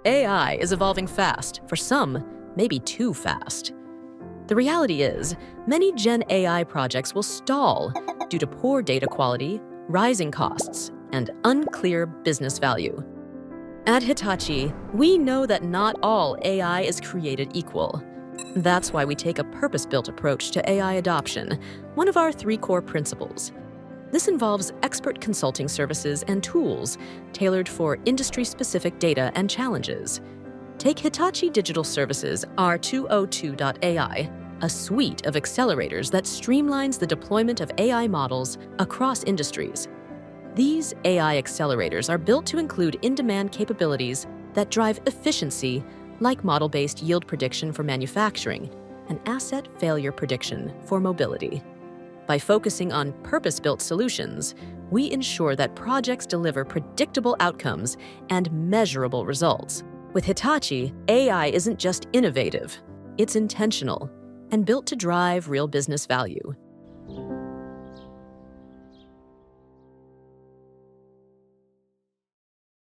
AI is evolving fast, for some, maybe too fast. The reality is, many Gen AI projects will stall due to poor data quality, rising costs, and unclear business value. At Hitachi, we know that not all AI is created equal. That's why we take a purpose-built approach to AI adoption, one of our 3 core principles. This involves expert consulting services and tools tailored for industry-specific data and challenges. Take Hitachi Digital Services R2O2.ai, a suite of accelerators that streamlines the deployment of AI models across industries. These AI accelerators are built to include in-demand capabilities that drive efficiency, like model-based yield prediction for manufacturing and asset failure prediction for mobility. By focusing on purpose-built solutions, we ensure that projects deliver predictable outcomes and measurable results. With Hitachi, AI isn't just innovative, it's intentional and built to drive real business value.